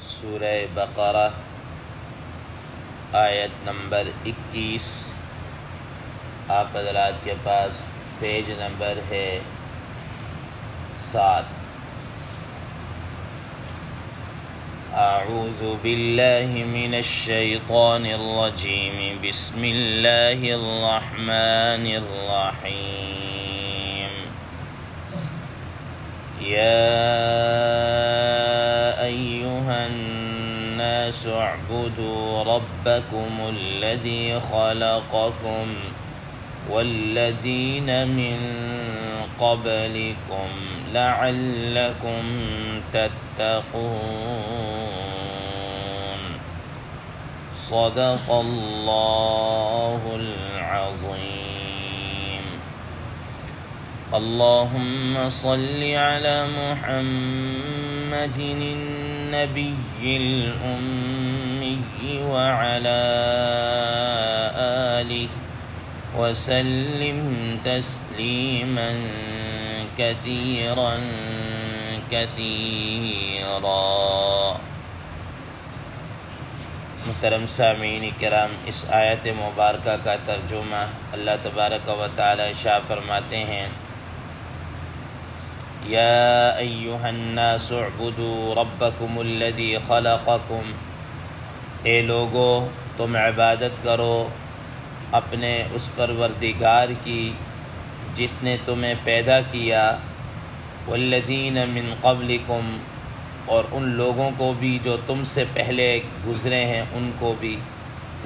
سورہ بقرہ آیت نمبر 21 آپ حضرات کے پاس پیج نمبر ہے 7۔ اعوذ باللہ من الشیطان الرجیم بسم اللہ الرحمن الرحیم۔ یا ایہا الناس اعبدوا ربکم الذی خلقکم والذین من قبلکم لعلکم تتقون۔ صدق اللہ العظیم۔ اللہم صل علی محمد النبی الأمی وعلی آلہ وسلم تسلیما کثیرا کثیرا۔ محترم سامعین کرام، اس آیت مبارکہ کا ترجمہ اللہ تبارک و تعالی ارشاد فرماتے ہیں، یا ایہا الناس اعبدوا ربکم الذی خلقکم، اے لوگو تم عبادت کرو اپنے اس پروردگار کی جس نے تمہیں پیدا کیا، والذین من قبلکم، اور ان لوگوں کو بھی جو تم سے پہلے گزرے ہیں ان کو بھی،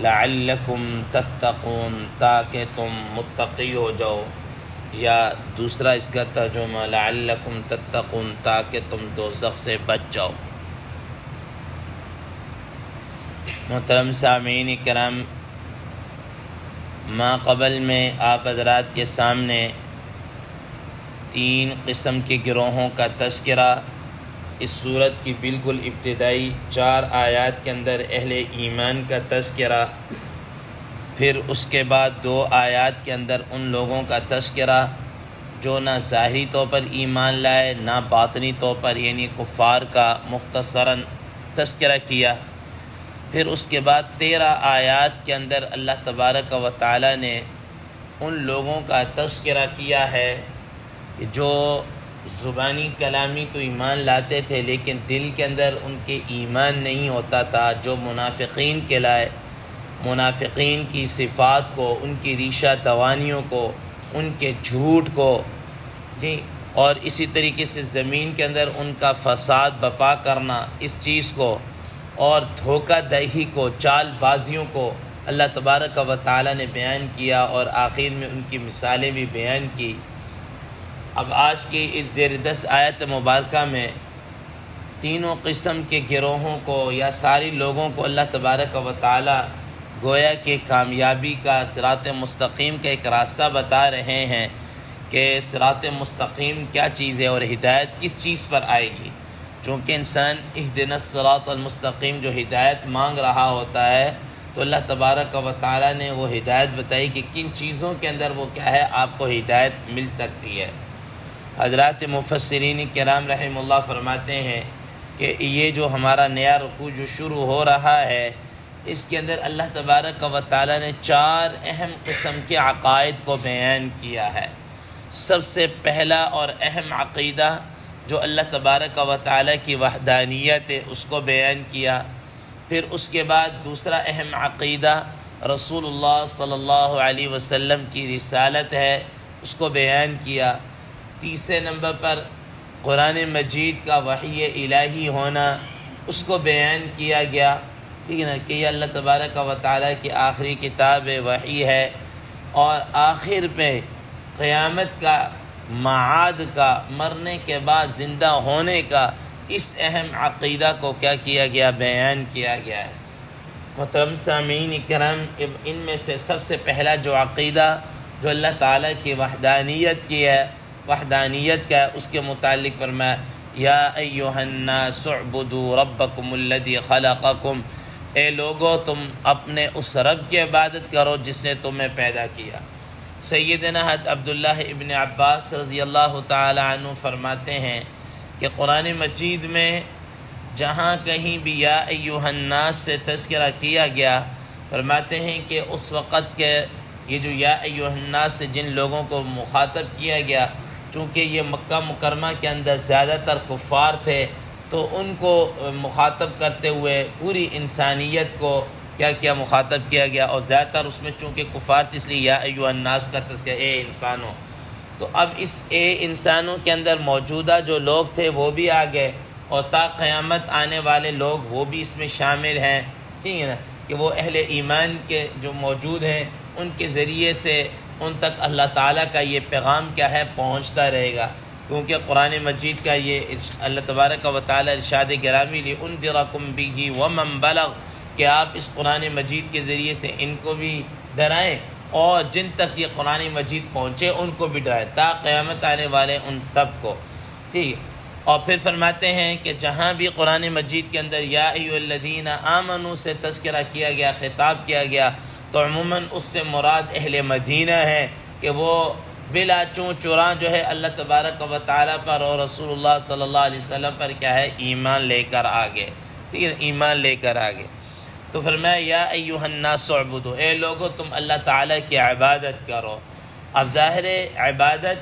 لعلکم تتقون، تاکہ تم متقی ہو جاؤ، یا دوسرا اس کا ترجمہ لعلکم تتقون، تاکہ تم دوزخ سے بچ جاؤ۔ محترم سامعین کرام، ما قبل میں آپ حضرات کے سامنے 3 قسم کے گروہوں کا تذکرہ اس صورت کی بالکل ابتدائی 4 آیات کے اندر اہل ایمان کا تذکرہ، پھر اس کے بعد 2 آیات کے اندر ان لوگوں کا تذکرہ جو نہ ظاہری طور پر ایمان لائے نہ باطنی طور پر، یعنی کفار کا مختصراً تذکرہ کیا۔ پھر اس کے بعد 13 آیات کے اندر اللہ تبارک و تعالی نے ان لوگوں کا تذکرہ کیا ہے جو زبانی کلامی تو ایمان لاتے تھے لیکن دل کے اندر ان کے ایمان نہیں ہوتا تھا، جو منافقین کہلائے، منافقین کی صفات کو، ان کی ریشہ توانیوں کو، ان کے جھوٹ کو، اور اسی طریقے سے زمین کے اندر ان کا فساد بپا کرنا، اس چیز کو اور دھوکہ دہی کو، چال بازیوں کو اللہ تبارک و تعالی نے بیان کیا، اور آخر میں ان کی مثالیں بھی بیان کی۔ اب آج کی اس زیر 10 آیت مبارکہ میں تینوں قسم کے گروہوں کو یا ساری لوگوں کو اللہ تبارک و تعالی گویا کہ کامیابی کا، صراط مستقیم کا ایک راستہ بتا رہے ہیں کہ صراط مستقیم کیا چیز ہے اور ہدایت کس چیز پر آئے گی۔ چونکہ انسان اہدنا الصراط المستقیم جو ہدایت مانگ رہا ہوتا ہے تو اللہ تبارک و تعالی نے وہ ہدایت بتائی کہ کن چیزوں کے اندر وہ کیا ہے آپ کو ہدایت مل سکتی ہے۔ حضرات مفسرین کرام رحم اللہ فرماتے ہیں کہ یہ جو ہمارا نیا رکوع جو شروع ہو رہا ہے، اس کے اندر اللہ تبارک و تعالی نے 4 اہم قسم کے عقائد کو بیان کیا ہے۔ سب سے پہلا اور اہم عقیدہ جو اللہ تبارک و تعالی کی وحدانیت ہے اس کو بیان کیا۔ پھر اس کے بعد دوسرا اہم عقیدہ رسول اللہ صلی اللہ علیہ وسلم کی رسالت ہے، اس کو بیان کیا۔ تیسرے نمبر پر قرآن مجید کا وحی الہی ہونا، اس کو بیان کیا گیا، ٹھیک ہے نا، کہ یہ اللہ تبارک و تعالی کی آخری کتاب وحی ہے، اور آخر میں قیامت کا، معاد کا، مرنے کے بعد زندہ ہونے کا، اس اہم عقیدہ کو کیا کیا گیا، بیان کیا گیا ہے۔ محترم سامعین کرام، ان میں سے سب سے پہلا جو عقیدہ جو اللہ تعالیٰ کی وحدانیت کی ہے، وحدانیت کا ہے، اس کے متعلق فرمایا، یا ایہا الناس اعبدوا ربکم الذی خلقکم، اے لوگو تم اپنے اس رب کی عبادت کرو جس نے تمہیں پیدا کیا۔ سیدنا حضرت عبداللہ ابن عباس رضی اللہ تعالی عنہ فرماتے ہیں کہ قرآن مجید میں جہاں کہیں بھی یا ایھا الناس سے تذکرہ کیا گیا، فرماتے ہیں کہ اس وقت کے یہ جو یا ایھا الناس سے جن لوگوں کو مخاطب کیا گیا، چونکہ یہ مکہ مکرمہ کے اندر زیادہ تر کفار تھے، تو ان کو مخاطب کرتے ہوئے پوری انسانیت کو کیا کیا مخاطب کیا گیا، اور زیادہ تر اس میں چونکہ کفار تھے اس لیے یا ایھا الناس کا تذکرہ اے انسانوں۔ تو اب اس اے انسانوں کے اندر موجودہ جو لوگ تھے وہ بھی آ گئے، اور تا قیامت آنے والے لوگ وہ بھی اس میں شامل ہیں، ٹھیک ہے نا، کہ وہ اہل ایمان کے جو موجود ہیں ان کے ذریعے سے ان تک اللہ تعالیٰ کا یہ پیغام کیا ہے پہنچتا رہے گا، کیونکہ قرآن مجید کا یہ اللہ تبارک و تعالیٰ ارشاد گرامی لِأُنذِرَكُم بِهِ وَمَن بَلَغَ، کہ آپ اس قرآن مجید کے ذریعے سے ان کو بھی ڈرائیں اور جن تک یہ قرآن مجید پہنچے ان کو بھی ڈرائیں، تا قیامت آنے والے ان سب کو، ٹھیک ہے۔ اور پھر فرماتے ہیں کہ جہاں بھی قرآن مجید کے اندر یا ایھا الذین آمنوا سے تذکرہ کیا گیا، خطاب کیا گیا، تو عموماً اس سے مراد اہل مدینہ ہے کہ وہ بلا چوں چراں جو ہے اللہ تبارک و تعالیٰ پر اور رسول اللہ صلی اللہ علیہ وسلم پر کیا ہے ایمان لے کر آگے، ٹھیک ہے، ایمان لے کر آگے۔ تو فرمایا یا ایھا الناس اعبدوا، اے لوگو تم اللہ تعالیٰ کی عبادت کرو۔ اب ظاہر عبادت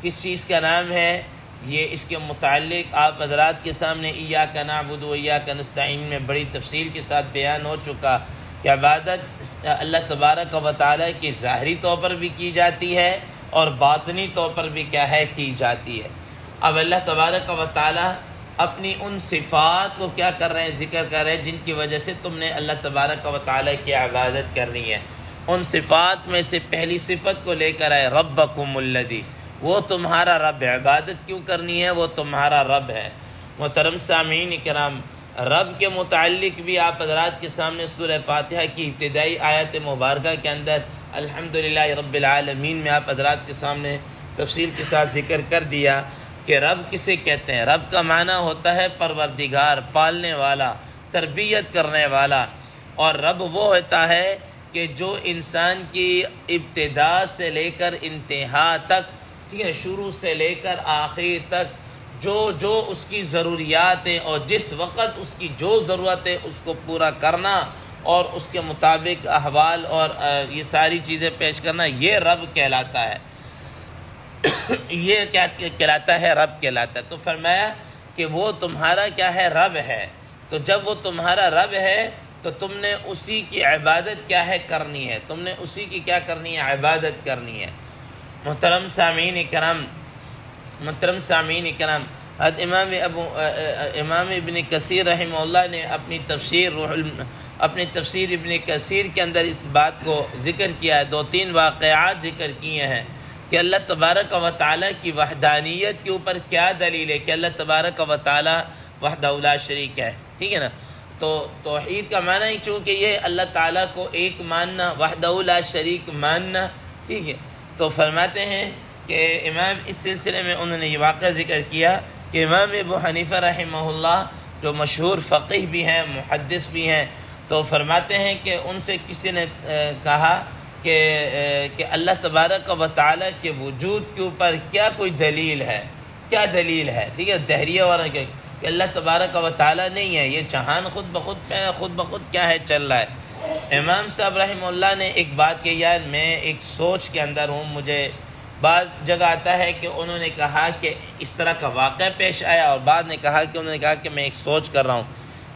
کس چیز کا نام ہے، یہ اس کے متعلق آپ حضرات کے سامنے ایاک نعبد و ایاک نستعین میں بڑی تفصیل کے ساتھ بیان ہو چکا کہ عبادت اللہ تبارک و تعالیٰ کی ظاہری طور پر بھی کی جاتی ہے اور باطنی طور پر بھی کیا ہے کی جاتی ہے۔ اب اللہ تبارک و تعالیٰ اپنی ان صفات کو کیا کر رہے ہیں، ذکر کر رہے ہیں جن کی وجہ سے تم نے اللہ تبارک و تعالیٰ کی عبادت کرنی ہے۔ ان صفات میں سے پہلی صفت کو لے کر آئے ربکم الذی، وہ تمہارا رب ہے۔ عبادت کیوں کرنی ہے، وہ تمہارا رب ہے۔ محترم سامعین کرام، رب کے متعلق بھی آپ حضرات کے سامنے سورہ فاتحہ کی ابتدائی آیت مبارکہ کے اندر الحمدللہ رب العالمین میں آپ حضرات کے سامنے تفصیل کے ساتھ ذکر کر دیا کہ رب کسے کہتے ہیں۔ رب کا معنی ہوتا ہے پروردگار، پالنے والا، تربیت کرنے والا، اور رب وہ ہوتا ہے کہ جو انسان کی ابتدا سے لے کر انتہا تک، ٹھیک ہے، شروع سے لے کر آخر تک جو اس کی ضروریات ہیں اور جس وقت اس کی جو ضرورت ہے اس کو پورا کرنا اور اس کے مطابق احوال اور یہ ساری چیزیں پیش کرنا، یہ رب کہلاتا ہے۔ یہ کیا کہلاتا ہے، رب کہلاتا ہے۔ تو فرمایا کہ وہ تمہارا کیا ہے، رب ہے۔ تو جب وہ تمہارا رب ہے تو تم نے اسی کی عبادت کیا ہے کرنی ہے، تم نے اسی کی کیا کرنی ہے، عبادت کرنی ہے۔ محترم سامعین کرام، امام ابن کثیر رحمہ اللہ نے اپنی تفسیر ابن کثیر کے اندر اس بات کو ذکر کیا ہے، 2-3 واقعات ذکر کیے ہیں کہ اللہ تبارک و تعالیٰ کی وحدانیت کے اوپر کیا دلیل ہے کہ اللہ تبارک و تعالیٰ وحدہ لا شریک ہے، ٹھیک ہے نا۔ تو توحید کا معنی ہی چونکہ یہ اللہ تعالیٰ کو ایک ماننا، وحدہ لا شریک ماننا، ٹھیک ہے۔ تو فرماتے ہیں کہ امام اس سلسلے میں انہوں نے یہ واقعہ ذکر کیا کہ امام ابو حنیفہ رحمہ اللہ جو مشہور فقیہ بھی ہیں، محدث بھی ہیں، تو فرماتے ہیں کہ ان سے کسی نے کہا کہ اللہ تبارک و تعالیٰ کے وجود کے اوپر کیا کوئی دلیل ہے، کیا دلیل ہے، ٹھیک ہے۔ دہریہ والا کہ اللہ تبارک و تعالیٰ نہیں ہے، یہ جہان خود بخود کیا ہے چل رہا ہے۔ امام صاحب رحمہ اللہ نے ایک بات کہ یار میں ایک سوچ کے اندر ہوں، مجھے بعض جگہ آتا ہے کہ انہوں نے کہا کہ اس طرح کا واقعہ پیش آیا، اور بعد نے کہا کہ انہوں نے کہا کہ میں ایک سوچ کر رہا ہوں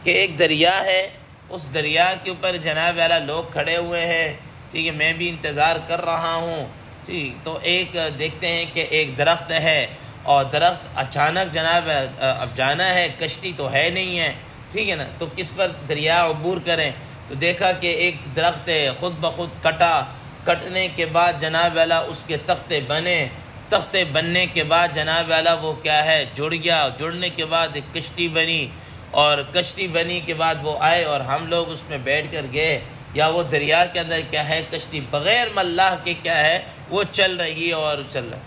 کہ ایک دریا ہے، اس دریا کے اوپر جناب والا لوگ کھڑے ہوئے ہیں، ٹھیک ہے، میں بھی انتظار کر رہا ہوں، ٹھیک۔ تو ایک دیکھتے ہیں کہ ایک درخت ہے اور درخت اچانک جناب اب جانا ہے، کشتی تو ہے نہیں ہے، ٹھیک ہے نا، تو کس پر دریا عبور کریں؟ تو دیکھا کہ ایک درخت ہے خود بخود کٹنے کے بعد جناب والا اس کے تختے بننے کے بعد جناب والا وہ کیا ہے جڑ گیا، جڑنے کے بعد ایک کشتی بنی، اور کشتی بنی کے بعد وہ آئے اور ہم لوگ اس میں بیٹھ کر گئے، یا وہ دریا کے اندر کیا ہے کشتی بغیر ملاح کے کیا ہے وہ چل رہی ہے اور چل رہا ہے۔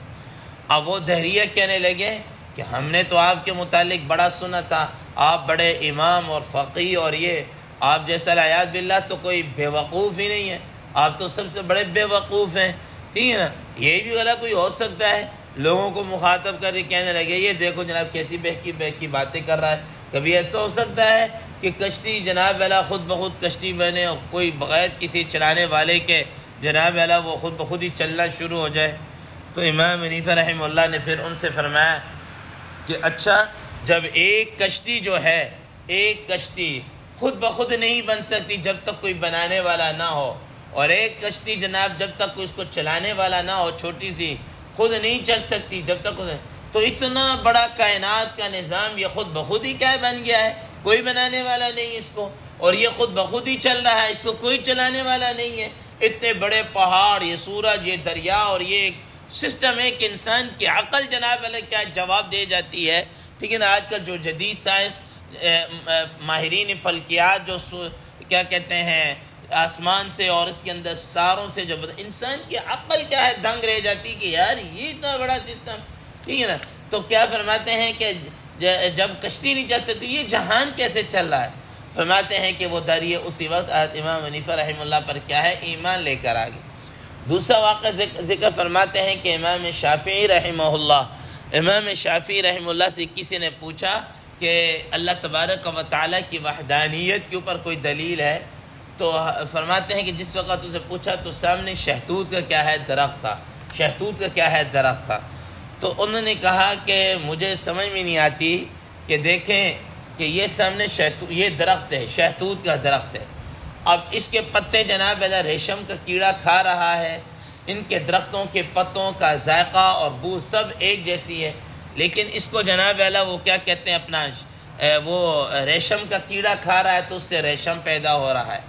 اب وہ دہریہ کہنے لگے کہ ہم نے تو آپ کے متعلق بڑا سنا تھا، آپ بڑے امام اور فقیہ، اور یہ آپ جیسا العیاذ باللہ تو کوئی بے وقوف ہی نہیں ہے، آپ تو سب سے بڑے بے وقوف ہیں، ٹھیک ہے نا۔ یہ بھی غلط کوئی ہو سکتا ہے، لوگوں کو مخاطب کر کے کہنے لگے یہ دیکھو جناب کیسی بہکی باتیں کر رہا ہے، کبھی ایسا ہو سکتا ہے کہ کشتی جناب اعلیٰ خود بخود کشتی بنے اور کوئی بغیر کسی چلانے والے کے جناب اعلیٰ وہ خود بخود ہی چلنا شروع ہو جائے۔ تو امام حنیفہ رحمہ اللہ نے پھر ان سے فرمایا کہ اچھا، جب ایک کشتی جو ہے، ایک کشتی خود بخود نہیں بن سکتی جب تک کوئی بنانے والا نہ ہو، اور ایک کشتی جناب جب تک کوئی اس کو چلانے والا نہ ہو، چھوٹی سی، خود نہیں چل سکتی جب تک، تو اتنا بڑا کائنات کا نظام یہ خود بخود ہی کیا بن گیا ہے، کوئی بنانے والا نہیں اس کو، اور یہ خود بخود ہی چل رہا ہے، اس کو کوئی چلانے والا نہیں ہے۔ اتنے بڑے پہاڑ، یہ سورج، یہ دریا، اور یہ ایک سسٹم ہے کہ انسان کی عقل جناب علیہ کیا جواب دے جاتی ہے۔ ٹھیک ہے نا، آج کل جو جدید سائنس، ماہرین فلکیات جو کیا کہتے ہیں آسمان سے اور اس کے اندر ستاروں سے، جب انسان کی عقل کیا ہے دنگ رہ جاتی کہ یار یہ اتنا بڑا سسٹم، ٹھیک ہے نا۔ تو کیا فرماتے ہیں کہ جب کشتی نہیں چل سکتی، یہ جہان کیسے چل رہا ہے؟ فرماتے ہیں کہ وہ دریا اسی وقت امام حنیفہ رحمہ اللہ پر کیا ہے، ایمان لے کر آگے۔ دوسرا واقعہ ذکر فرماتے ہیں کہ امام شافعی رحمہ اللہ سے کسی نے پوچھا کہ اللہ تبارک و تعالیٰ کی وحدانیت کے اوپر کوئی دلیل ہے؟ تو فرماتے ہیں کہ جس وقت اسے پوچھا تو سامنے شہتوت کا کیا ہے درخت تھا، شہتوت کا کیا ہے درخت تھا۔ تو انہوں نے کہا کہ مجھے سمجھ میں نہیں آتی کہ دیکھیں کہ یہ سامنے یہ درخت ہے، شہتوت کا درخت ہے، اب اس کے پتے جناب اعلیٰ ریشم کا کیڑا کھا رہا ہے، ان کے درختوں کے پتوں کا ذائقہ اور بو سب ایک جیسی ہے، لیکن اس کو جناب اعلیٰ وہ کیا کہتے ہیں اپنا وہ ریشم کا کیڑا کھا رہا ہے تو اس سے ریشم پیدا ہو رہا ہے،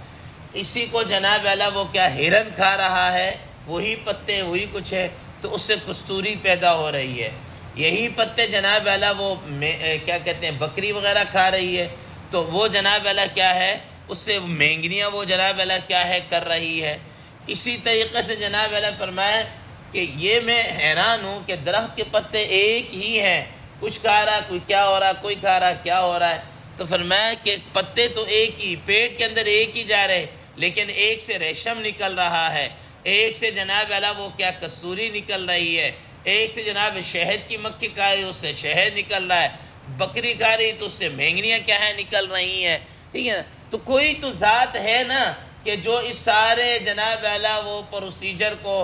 اسی کو جناب اعلیٰ وہ کیا ہرن کھا رہا ہے، وہی پتے وہی کچھ ہے تو اس سے کستوری پیدا ہو رہی ہے، یہی پتے جناب اعلیٰ وہ کیا کہتے ہیں بکری وغیرہ کھا رہی ہے تو وہ جناب اعلیٰ کیا ہے اس سے مینگنیاں وہ جناب اعلیٰ کیا ہے کر رہی ہے۔ اسی طریقے سے جناب اعلیٰ فرمایا کہ یہ میں حیران ہوں کہ درخت کے پتے ایک ہی ہیں، کچھ کھا رہا کوئی کیا ہو رہا، کوئی کھا رہا کیا ہو رہا ہے، تو فرمایا کہ پتے تو ایک ہی، پیٹ کے اندر ایک ہی جا رہے، لیکن ایک سے ریشم نکل رہا ہے، ایک سے جناب اعلیٰ وہ کیا کستوری نکل رہی ہے، ایک سے جناب شہد کی مکھی کھا رہی اس سے شہد نکل رہا ہے، بکری کھا رہی تو اس سے مینگنیاں کیا ہیں نکل رہی ہیں، ٹھیک ہے نا۔ تو کوئی تو ذات ہے نا کہ جو اس سارے جناب اعلیٰ وہ پروسیجر کو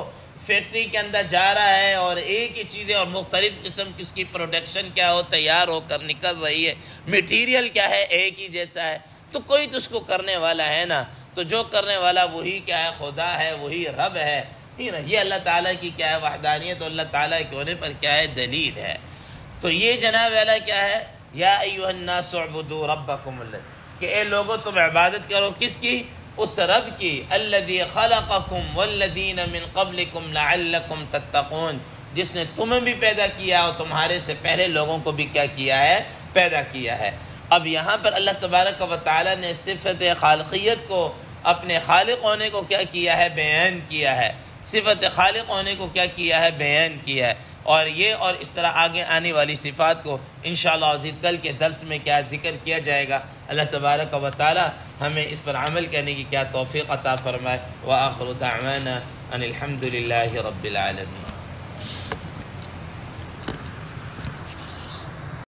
فیکٹری کے اندر جا رہا ہے اور ایک ہی چیزیں اور مختلف قسم کی اس کی پروڈکشن کیا ہو تیار ہو کر نکل رہی ہے، میٹیریل کیا ہے ایک ہی جیسا ہے، تو کوئی تو اس کو کرنے والا ہے نا، تو جو کرنے والا وہی کیا ہے خدا ہے، وہی رب ہے، ٹھیک ہے نا۔ یہ اللہ تعالیٰ کی کیا ہے وحدانیت اور اللہ تعالیٰ کے ہونے پر کیا ہے دلیل ہے۔ تو یہ جناب اعلیٰ کیا ہے، یا ایھا الناس اعبدوا ربکم الذی، کہ اے لوگو تم عبادت کرو کس کی، اس رب کی، الذی خلقکم والذین من قبلکم لعلکم تتقون، جس نے تمہیں بھی پیدا کیا اور تمہارے سے پہلے لوگوں کو بھی کیا کیا ہے، پیدا کیا ہے۔ اب یہاں پر اللہ تبارک و تعالیٰ نے صفت خالقیت کو، اپنے خالق ہونے کو کیا کیا ہے، بیان کیا ہے، صفت خالق ہونے کو کیا کیا ہے، بیان کیا ہے، اور یہ اور اس طرح آگے آنے والی صفات کو انشاءاللہ عزیز کل کے درس میں کیا ذکر کیا جائے گا۔ اللہ تبارک و تعالی ہمیں اس پر عمل کرنے کی کیا توفیق عطا فرمائے۔ وآخر دعوانا ان الحمد للہ رب العالمین۔